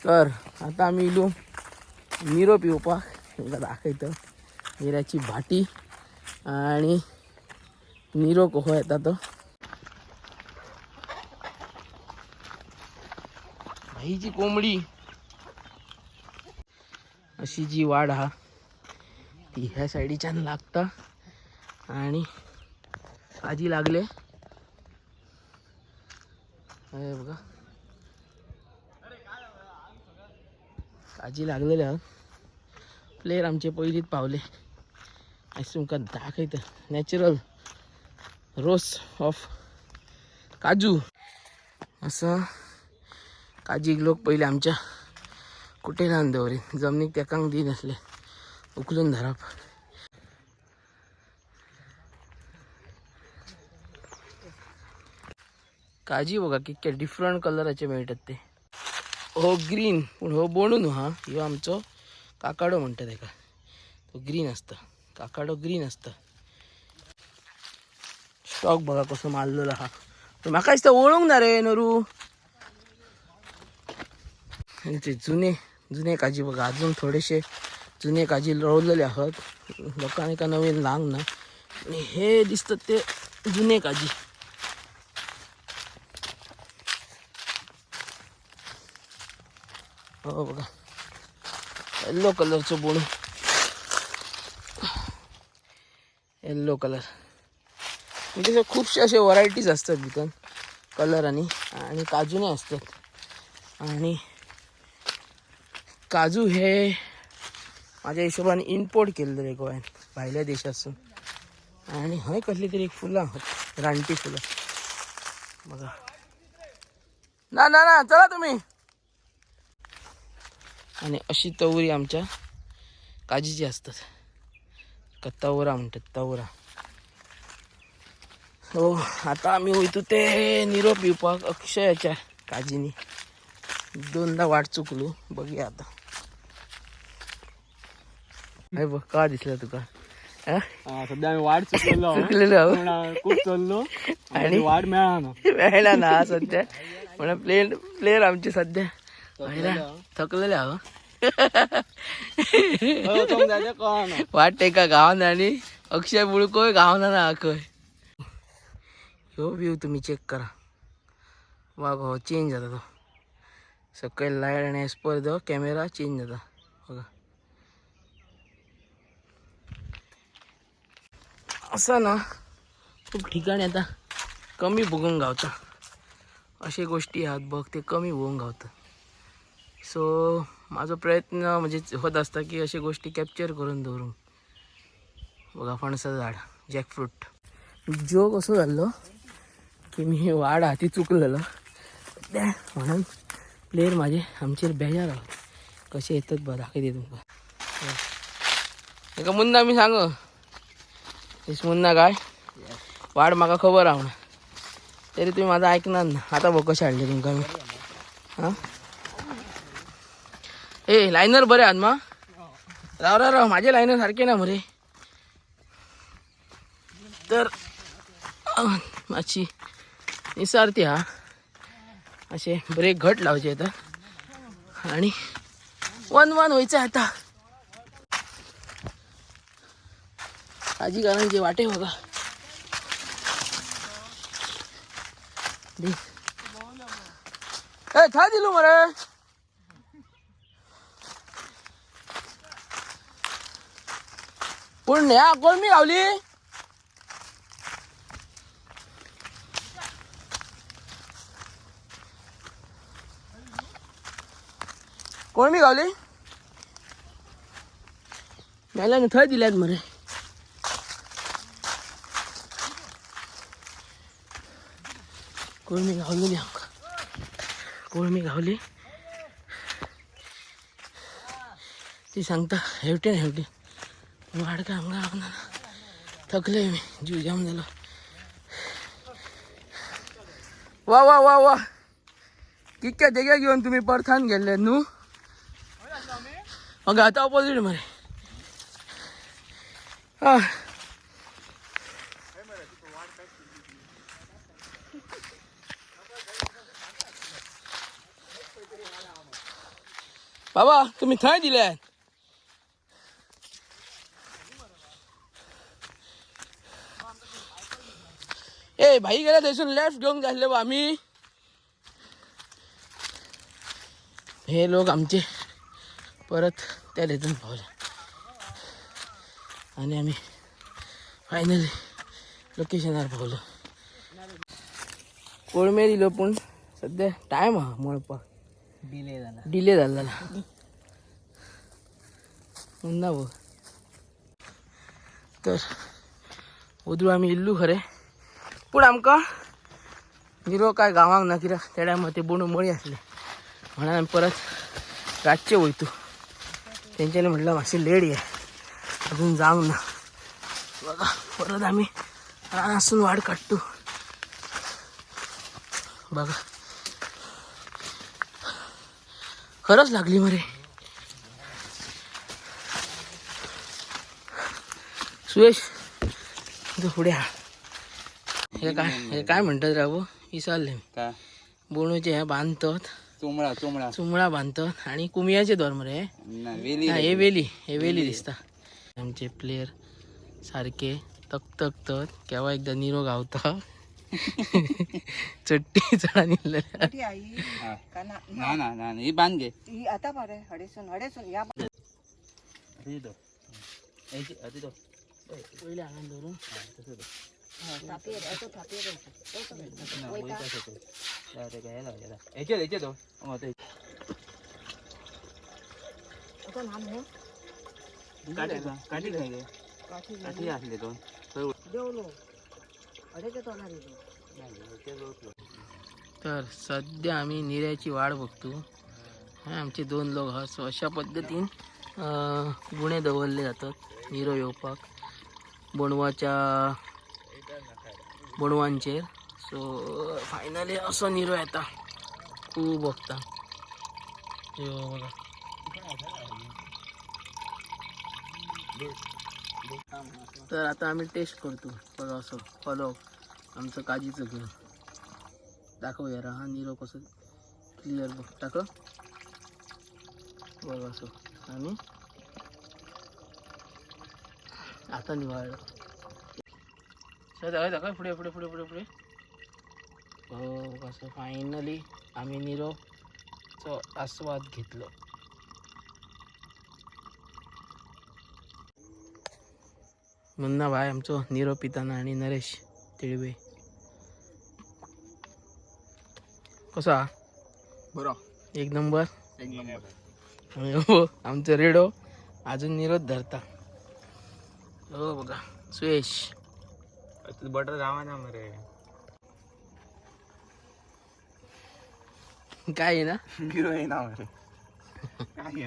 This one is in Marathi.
तर आता आम्ही इलो निरो पिवपाक तुमकां दाखयतो. निऱ्याची भाटी आणि निरो कसो येता तो. भाईची कोंबडी अशी जी वाड हा ती ह्या साईडीच्यान लागता आणि काजी लागले हे बघा काजी लागलेले आहात. प्लेयर आमचे पहिलीत पावले. आज तुमकां दाखयता नॅचरल रोस ऑफ काजू. असं काजीक लोक पहिले आमच्या कुठे राहून दवरी जमनीक तेकांक दिन असले उकलून धरप. काजी बघा कितके डिफरंट कलराचे मेळटात ते. हो ग्रीन पूण हो बोणू न्हू हा. ह्यो आमचो काकाडो म्हणटा तेका. तो ग्रीन असता. काकाडो ग्रीन असता. स्टॉक बघा कसो मारलेलो हा. म्हाका दिसता ओळूंक ना रे नरू. ते जुने जुने काजी बघा अजून थोडेसे जुने काजी रोवलेले आहात. लोकांनी का नवीन लांग ना. आणि हे दिसतात ते जुने काजी. हो बघा येल्लो कलरचं बोणू. येल्लो कलर म्हणजे खूपशे असे व्हरायटीज असतात भितर कलर आणि काजूने असतात. आणि काजू हे माझ्या हिशोबाने इम्पोर्ट केलेलं रे गोव्यात भायल्या देशातून. आणि हय कसली तरी एक फुलं रानटी फुलं बघा. ना ना ना चला तुम्ही. आणि अशी तवरी आमच्या काजीची असतात. का तवरा म्हणतात तवरा. हो आता आम्ही वयतो ते निरो पिवपाक अक्षयाच्या काजीनी. दोनदा वाट चुकलो बघूया आता. अरे बघ का दिसलं तुका. सध्या आम्ही वाट चुकलेलो खूप चललो आणि वाट मिळाला ना सध्या. म्हणून प्लेयर आमचे सध्या थकलेले हा. वाट टेका गावाना आणि अक्षय बुळकोय गावाना ना खंय. ह्यो व्ह्यू तुम्ही चेक करा. वाघ हो चेंज जाता तो. सकयल लाईट आणि as per the camera change जाता बघा. असं ना खूप ठिकाणी आता कमी बघूंक गावता. अशा गोष्टी आहात बघ ते कमी बघूंक गावता. सो माझा प्रयत्न म्हणजे होत असता की अशा गोष्टी कॅप्चर करून दवरूंक. बघा फणसाचं झाड जॅकफ्रूट. जोक असो झालो की मी वाड हाती चुकलेलो त्या म्हणून प्लेयर माझे आमचे बेजार आहोत. कसे येतात बघा दाखवते तुमका. एका मुन्ना मी सांग तेच मुन्ना काय वाड म्हाका खबर आहा तरी तुम्ही माझं ऐकणार ना. आता बघ कसे हाडले तुमका मी. हां ए लायनर बरे आहात मग. राव राव राव माझे लायनर सारखे ना मरे. तर माझी निसारती हा असे ब्रेक घट लावचे येतात आणि वन व्हायचं आता. काजी कारांचे वाटे बघा. ए था दिलू मरे. पुण्य हा कोण मी गावली. कोण मी गावली मला थंय दिल्यात मरे. कोण मी गावलेली आमका. कोण मी गावली ती सांगता हेवटे ना हेवटे. वाडका आमगा लागना थकले मी जीव जाम झाला. वा वा वा वा कितक्या देग्या घेऊन तुम्ही परथान गेले न्हू. मग आता ऑपोजिट मरे. हा बाबा तुम्ही थंय दिले ए भाई गेला थंयसून लेफ्ट घेऊन जायले बा आम्ही हे लोक आमचे परत त्या रेतून पावले आणि आम्ही फायनली लोकेशनार पावलो कोळमे दिलो पण सध्या टाइम हा मळपाक डिले झाला पुन्हा बघ तर उदरू आम्ही इल्लू खरे पूण आमकां निरो काय गांवांक ना कित्याक त्या टायमार ते बोंड मळी आसले म्हणून आमी परत रातचे वयतू तेंच्यांनी म्हटलं मातशें लेट ये अजून जावंक ना बघा परत आम्ही रानासून वाट काडटू बघा खरंच लागली मरे सुयश तू पुढे हा हे काय म्हणतात राबो विसरले मी काय बोणूचे हे बांधतात चुमळा बांधतात आणि कुमियाचे दोर मरे हे वेली दिसता आमचे प्लेयर सारखे तकतकतात केव्हा एकदा निरो गावता चट्टी चढा निघले ही बांध घे आता बरे हडेसून या पहिले आनंद धरून काठी असले दोन तर सध्या आम्ही निऱ्याची वाट बघतो हा आमचे दोन लोक हा सो अशा पद्धतीन गुणे दवरले जातात निरो येवपाक बोणवांचेर सो फायनली असो निरो येता खूप बघता यो बघा तर आता आम्ही टेस्ट करतो बघा असं फॉलो आमचं काजीचं घेऊन दाखव यार हा निरो कसं क्लिअर बघ टाक बघा असं आणि आता निवाळलं सर दाखव पुढे पुढे पुढे पुढे पुढे हो कसं फायनली आम्ही निरोचा आस्वाद घेतलो मुन्ना भाई आमचो निरो पिताना आणि नरेश तिळवे कसा बरो एक नंबर आणि हो आमचं रेडो अजून निरोध धरता हो बघा सुयश बटर जावा ना मरे काय आहे ना हिरो आहे ना मरे काय